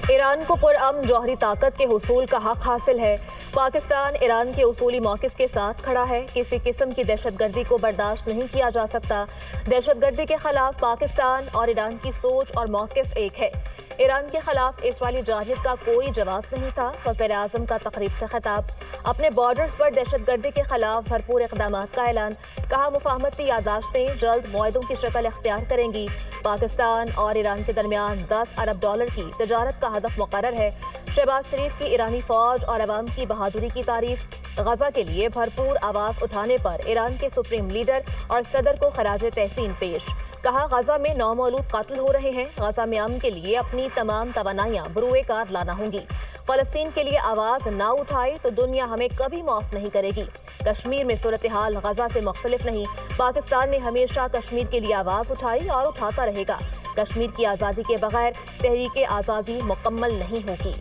ایران کو پرامن جوہری طاقت کے حصول کا حق حاصل ہے۔ پاکستان ایران کے اصولی موقف کے ساتھ کھڑا ہے۔ کسی قسم کی دہشت گردی کو برداشت نہیں کیا جا سکتا۔ دہشت گردی کے خلاف پاکستان اور ایران کی سوچ اور موقف ایک ہے۔ ایران کے خلاف اسرائیلی جارحیت کا کوئی جواز نہیں تھا۔ وزیر اعظم کا تقریب سے خطاب۔ اپنے بارڈرز پر دہشت گردی کے خلاف بھرپور اقدامات کا اعلان۔ کہا مفاہمتی یادداشتیں جلد معاہدوں کی شکل اختیار کریں گی۔ پاکستان اور ایران کے درمیان $10 ارب کی تجارت کا ہدف مقرر ہے۔ شہباز شریف کی ایرانی فوج اور عوام کی بہادری کی تعریف۔ غزہ کے لیے بھرپور آواز اٹھانے پر ایران کے سپریم لیڈر اور صدر کو خراج تحسین پیش۔ کہا غزہ میں نومولود قتل ہو رہے ہیں۔ غزہ میں امن کے لیے اپنی تمام توانائیاں بروئے کار لانا ہوں گی۔ فلسطین کے لیے آواز نہ اٹھائی تو دنیا ہمیں کبھی معاف نہیں کرے گی۔ کشمیر میں صورتحال غزہ سے مختلف نہیں۔ پاکستان نے ہمیشہ کشمیر کے لیے آواز اٹھائی اور اٹھاتا رہے گا۔ کشمیر کی آزادی کے بغیر تحریک آزادی مکمل نہیں ہوگی۔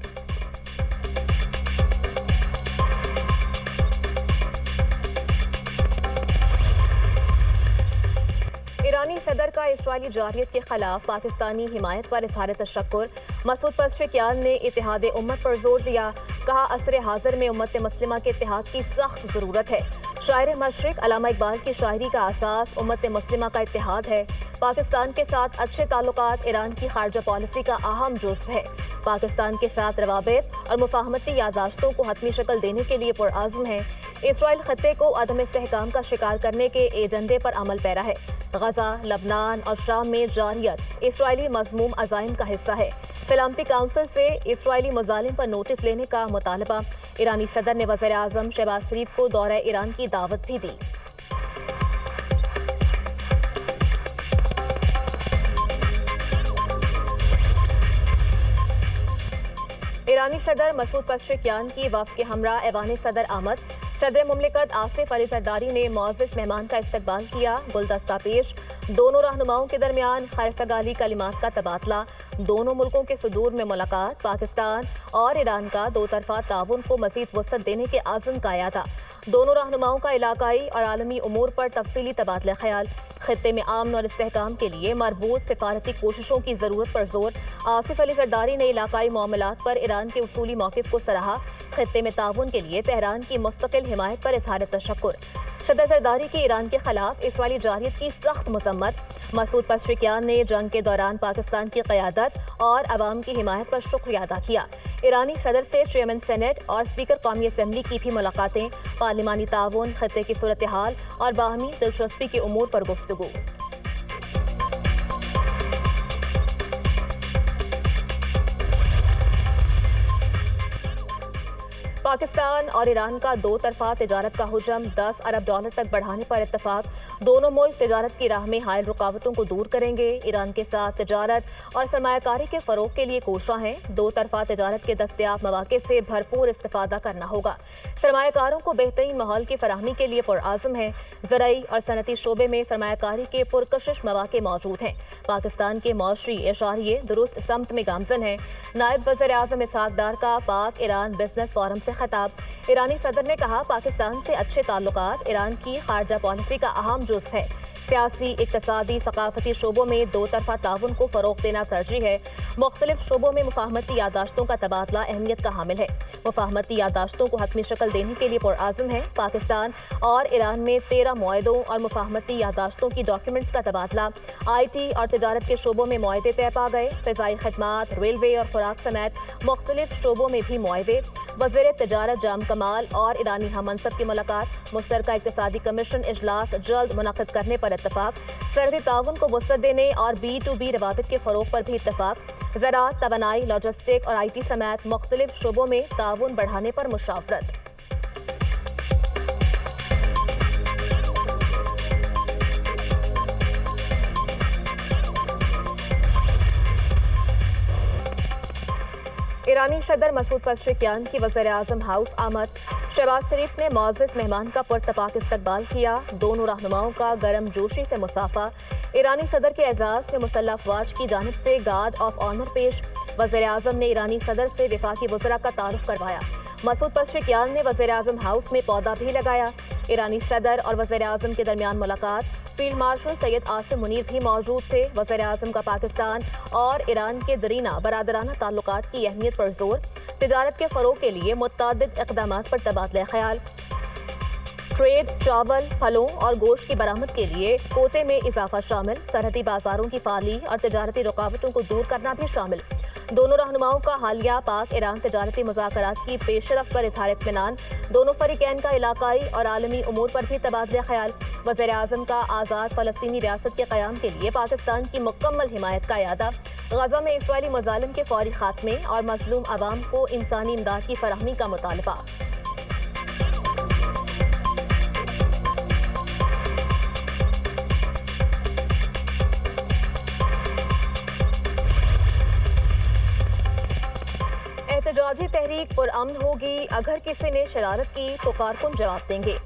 ایرانی صدر کا اسرائیلی جارحیت کے خلاف پاکستانی حمایت پر اظہار تشکر۔ مسعود پزشکیان نے اتحاد امت پر زور دیا۔ کہا عصر حاضر میں امت مسلمہ کے اتحاد کی سخت ضرورت ہے۔ شاعر مشرق علامہ اقبال کی شاعری کا اساس امت مسلمہ کا اتحاد ہے۔ پاکستان کے ساتھ اچھے تعلقات ایران کی خارجہ پالیسی کا اہم جزو ہے۔ پاکستان کے ساتھ روابط اور مفاہمتی یادداشتوں کو حتمی شکل دینے کے لیے پرعزم ہے۔ اسرائیل خطے کو عدم استحکام کا شکار کرنے کے ایجنڈے پر عمل پیرا ہے۔ غزہ، لبنان اور شام میں جارحیت اسرائیلی مذموم عزائم کا حصہ ہے۔ سلامتی کونسل سے اسرائیلی مظالم پر نوٹس لینے کا مطالبہ۔ ایرانی صدر نے وزیر اعظم شہباز شریف کو دورہ ایران کی دعوت بھی دی۔ ایرانی صدر مسعود پزشکیان کی وفد کے ہمراہ ایوان صدر آمد۔ صدر مملکت آصف علی زرداری نے معزز مہمان کا استقبال کیا۔ گلدستہ پیش۔ دونوں رہنماؤں کے درمیان خیرسگالی کلمات کا تبادلہ۔ دونوں ملکوں کے صدور میں ملاقات۔ پاکستان اور ایران کا دو طرفہ تعاون کو مزید وسعت دینے کے عزم کا اعادہ۔ دونوں رہنماؤں کا علاقائی اور عالمی امور پر تفصیلی تبادلہ خیال۔ خطے میں امن اور استحکام کے لیے مربوط سفارتی کوششوں کی ضرورت پر زور۔ آصف علی زرداری نے علاقائی معاملات پر ایران کے اصولی موقف کو سراہا۔ خطے میں تعاون کے لیے تہران کی مستقل حمایت پر اظہار تشکر۔ صدر زرداری کی ایران کے خلاف اسرائیلی جارحیت کی سخت مذمت۔ مسعود پزشکیان نے جنگ کے دوران پاکستان کی قیادت اور عوام کی حمایت پر شکریہ ادا کیا۔ ایرانی صدر سے چیئرمین سینٹ اور اسپیکر قومی اسمبلی کی بھی ملاقاتیں۔ پارلیمانی تعاون، خطے کی صورتحال اور باہمی دلچسپی کے امور پر گفتگو۔ پاکستان اور ایران کا دو طرفہ تجارت کا حجم $10 ارب تک بڑھانے پر اتفاق۔ دونوں ملک تجارت کی راہ میں حائل رکاوٹوں کو دور کریں گے۔ ایران کے ساتھ تجارت اور سرمایہ کاری کے فروغ کے لیے کوشاں ہیں۔ دو طرفہ تجارت کے دستیاب مواقع سے بھرپور استفادہ کرنا ہوگا۔ سرمایہ کاروں کو بہترین ماحول کی فراہمی کے لیے پرعزم ہیں۔ زرعی اور صنعتی شعبے میں سرمایہ کاری کے پرکشش مواقع موجود ہیں۔ پاکستان کے معاشی اشاریے درست سمت میں گامزن ہیں۔ نائب وزیر اعظم اسحاق ڈار کا پاک ایران بزنس فورم سے خطاب۔ ایرانی صدر نے کہا پاکستان سے اچھے تعلقات ایران کی خارجہ پالیسی کا اہم جزو ہے۔ سیاسی، اقتصادی، ثقافتی شعبوں میں دو طرفہ تعاون کو فروغ دینا ترجیح ہے۔ مختلف شعبوں میں مفاہمتی یادداشتوں کا تبادلہ اہمیت کا حامل ہے۔ مفاہمتی یادداشتوں کو حتمی شکل دینے کے لیے پرعزم ہے۔ پاکستان اور ایران میں 13 معاہدوں اور مفاہمتی یادداشتوں کی ڈاکیومنٹس کا تبادلہ۔ آئی ٹی اور تجارت کے شعبوں میں معاہدے طے پا گئے۔ فضائی خدمات، ریلوے اور خوراک سمیت مختلف شعبوں میں بھی معاہدے۔ وزیر تجارت جام کمال اور ایرانی ہم منصب کی ملاقات۔ مشترکہ اقتصادی کمیشن اجلاس جلد منعقد کرنے پر اتفاق۔ سرحدی تعاون کو وسعت دینے اور B2B روابط کے فروغ پر بھی اتفاق۔ زراعت، توانائی، لاجسٹک اور آئی ٹی سمیت مختلف شعبوں میں تعاون بڑھانے پر مشاورت۔ ایرانی صدر مسعود پزشکیان کی وزیر اعظم ہاؤس آمد۔ شہباز شریف نے معزز مہمان کا پرتپاک استقبال کیا۔ دونوں رہنماؤں کا گرم جوشی سے مصافحہ۔ ایرانی صدر کے اعزاز میں مسلح افواج کی جانب سے گارڈ آف آنر پیش۔ وزیر اعظم نے ایرانی صدر سے وفاقی وزراء کا تعارف کروایا۔ مسعود پزشکیان نے وزیر اعظم ہاؤس میں پودا بھی لگایا۔ ایرانی صدر اور وزیر اعظم کے درمیان ملاقات۔ फील्ड मार्शल सैयद आसिम मुनीर भी मौजूद थे। वज़ीर आज़म का पाकिस्तान और ईरान के दरीना बरादराना ताल्लुकात की अहमियत पर जोर, तिजारत के फ़रोग़ के लिए मुतअद्दिद इक़दामात पर तबादला ख्याल, ट्रेड, चावल, फलों और गोश्त की बरामद के लिए कोटे में इजाफा शामिल, सरहदी बाजारों की फाली और तिजारती रुकावटों को दूर करना भी शामिल। दोनों रहनुमाओं का हालिया पाक ईरान तिजारती मुज़ाकरात की पेशरफ पर इज़हार इत्मीनान, दोनों फरीकैन का इलाकाई और आलमी उमूर पर भी तबादला ख्याल। वज़ीर आज़म का आज़ाद फ़लस्तीनी रियासत के क़याम के लिए पाकिस्तान की मुकम्मल हिमायत का इरादा, गज़ा में इसराइली मुज़ालिम के फौरी खात्मे और मज़लूम अवाम को इंसानी इमदाद की फराहमी का मुतालबा। एहतजाजी तहरीक पुरअमन होगी, अगर किसी ने शरारत की तो कारकुन जवाब देंगे।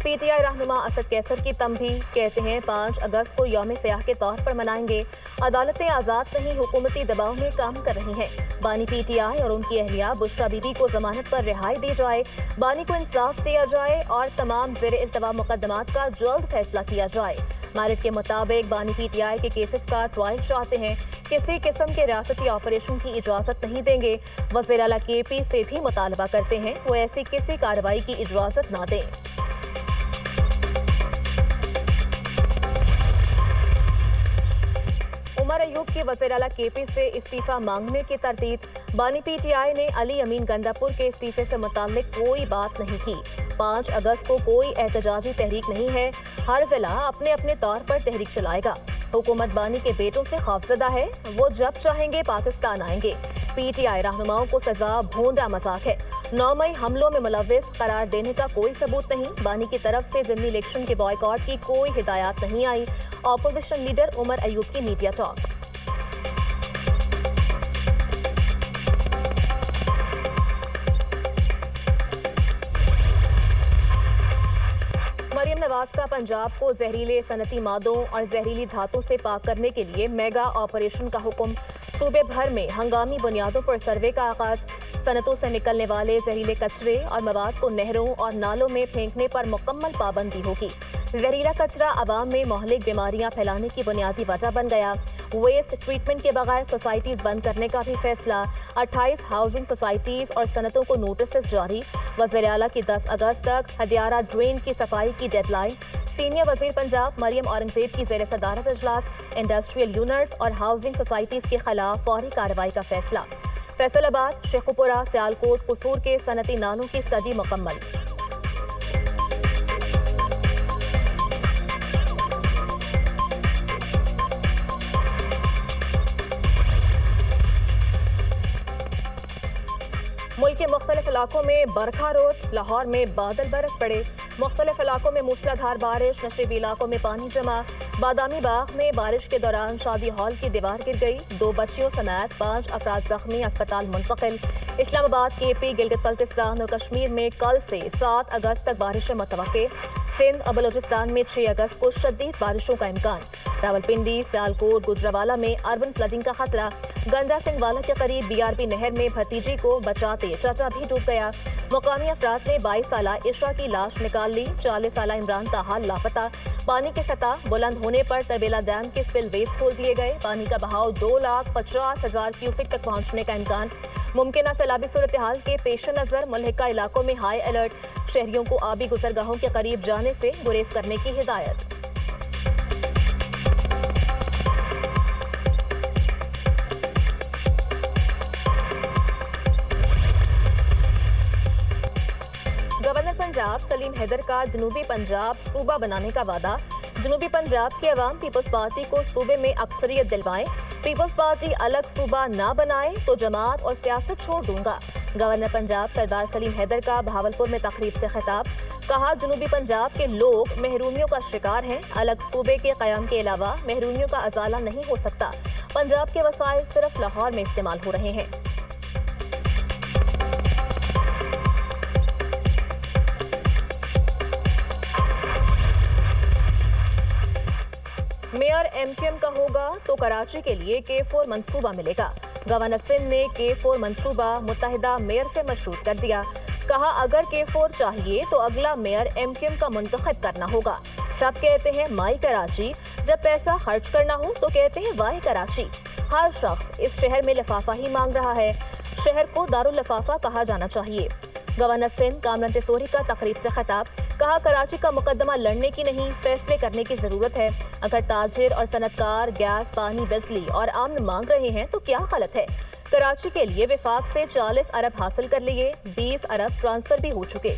पीटीआई रहनुमा असद कैसर की तंबीह, कहते हैं 5 अगस्त को यौम सियाह के तौर पर मनाएंगे। अदालतें आज़ाद नहीं, हुकूमती दबाव में काम कर रही हैं। बानी पीटीआई और उनकी अहलिया बुशरा बीबी को जमानत पर रिहाई दी जाए, बानी को इंसाफ दिया जाए और तमाम ज़ेर इल्तवा मुकदमात का जल्द फैसला किया जाए। मालिक के मुताबिक बानी पीटीआई के केसेस का ट्रायल चाहते हैं, किसी किस्म के रियासती ऑपरेशन की इजाज़त नहीं देंगे। वज़ीर आला केपी से भी मुतालबा करते हैं वो ऐसी किसी कार्रवाई की इजाज़त ना दें। उमर अयूब की वज़ीर आला केपी से इस्तीफा मांगने की तरतीब, बानी पीटीआई ने अली अमीन गंदापुर के इस्तीफे से मुताल्लिक कोई बात नहीं की। 5 अगस्त को कोई एहतजाजी तहरीक नहीं है, हर जिला अपने अपने तौर पर तहरीक चलाएगा। हुकूमत बानी के बेटों से खौफजदा है, वो जब चाहेंगे पाकिस्तान आएंगे। पीटीआई रहनुमाओं को सजा भोंडा मजाक है। 9 मई हमलों में मुलव्विस करार देने का कोई सबूत नहीं। बानी की तरफ से ज़िमनी इलेक्शन के बॉयकॉट की कोई हिदायत नहीं आई। ऑपोजिशन लीडर उमर अयूब की मीडिया टॉक। मरियम नवाज का पंजाब को जहरीले सनती मादों और जहरीली धातों से पाक करने के लिए मेगा ऑपरेशन का हुक्म। सूबे भर में हंगामी बुनियादों पर सर्वे का आगाज। सनतों से निकलने वाले जहरीले कचरे और मवाद को नहरों और नालों में फेंकने पर मुकम्मल पाबंदी होगी। जहरीला कचरा आवाम में मोहलिक बीमारियां फैलाने की बुनियादी वजह बन गया। वेस्ट ट्रीटमेंट के बगैर सोसाइटीज बंद करने का भी फैसला। 28 हाउसिंग सोसाइटीज और सनतों को नोटिस जारी। वज़ीर आला की 10 अगस्त तक हडियारा ड्रेन की सफाई की डेडलाइन। सीनियर वजीर पंजाब मरियम औरंगजेब की ज़ेर सदारत इजलास। इंडस्ट्रियल यूनिट्स और हाउसिंग सोसाइटीज के खिलाफ फौरी कार्रवाई का फैसला। फैसलाबाद, शेखुपुरा, सियालकोट, कसूर के सनती नालों की स्टडी मुकम्मल। मुल्क के मुख्तलिफ इलाकों में बरखा रोड। लाहौर में बादल बरस पड़े। मुख्तलिफ इलाकों में मूसलाधार बारिश। नशेबी इलाकों में पानी जमा। बादामी बाग में बारिश के दौरान शादी हॉल की दीवार गिर गई। 2 बच्चियों समेत 5 अफराद जख्मी, अस्पताल मुंतकिल। इस्लामाबाद, केपी, गिलगित बल्तिस्तान और कश्मीर में कल से 7 अगस्त तक बारिशें मुतवक्के। सिंध और बलोचिस्तान में 6 अगस्त को शदीद बारिशों का इम्कान। रावलपिंडी, सियालकोट, गुजरावाला में अर्बन फ्लडिंग का खतरा। गंदा सिंह वाला के करीब बीआरबी नहर में भतीजी को बचाते चाचा भी डूब गया। मुकामी अफराद ने 22 साला इशा की लाश निकाल ली। 40 साला इमरान ताहाल लापता। पानी की सतह बुलंद होने पर तरबेला डैम के स्पिलवेज खोल दिए गए। पानी का बहाव 2,50,000 क्यूसेक तक पहुंचने का इम्कान। मुमकिन सैलाबी सूरत हाल के पेश नज़र मुल्हिका इलाकों में हाई अलर्ट। शहरियों को आबी गुजरगाहों के करीब जाने से गुरेज करने की हिदायत। गवर्नर पंजाब सलीम हैदर का जनूबी पंजाब सूबा बनाने का वादा। जनूबी पंजाब के अवाम पीपल्स पार्टी को सूबे में अक्सरियत दिलवाएं। पीपल्स पार्टी अलग सूबा ना बनाए तो जमात और सियासत छोड़ दूंगा। गवर्नर पंजाब सरदार सलीम हैदर का भावलपुर में तकरीब से खिताब। कहा, जनूबी पंजाब के लोग महरूमियों का शिकार हैं। अलग सूबे के क़याम के अलावा महरूमियों का अजाला नहीं हो सकता। पंजाब के वसाइल सिर्फ लाहौर में इस्तेमाल हो रहे हैं। मेयर एमक्यूएम का होगा तो कराची के लिए K4 मंसूबा मिलेगा। गवर्नर सिंध ने K4 मंसूबा मुत्तहिदा मेयर से मशरूत कर दिया। कहा, अगर K4 चाहिए तो अगला मेयर एमक्यूएम का मुंतखब करना होगा। सब कहते हैं माई कराची, जब पैसा खर्च करना हो तो कहते हैं वाई कराची। हर शख्स इस शहर में लिफाफा ही मांग रहा है। शहर को दारुल लिफाफा कहा जाना चाहिए। गवर्नर सिंध कामरान तिसोरी का तकरीब से खिताब, कहा कराची का मुकदमा लड़ने की नहीं, फैसले करने की जरूरत है। अगर ताजिर और सनतकार गैस, पानी, बिजली और अमन मांग रहे हैं तो क्या गलत है। कराची के लिए वफाक से 40 अरब हासिल कर लिए, 20 अरब ट्रांसफर भी हो चुके।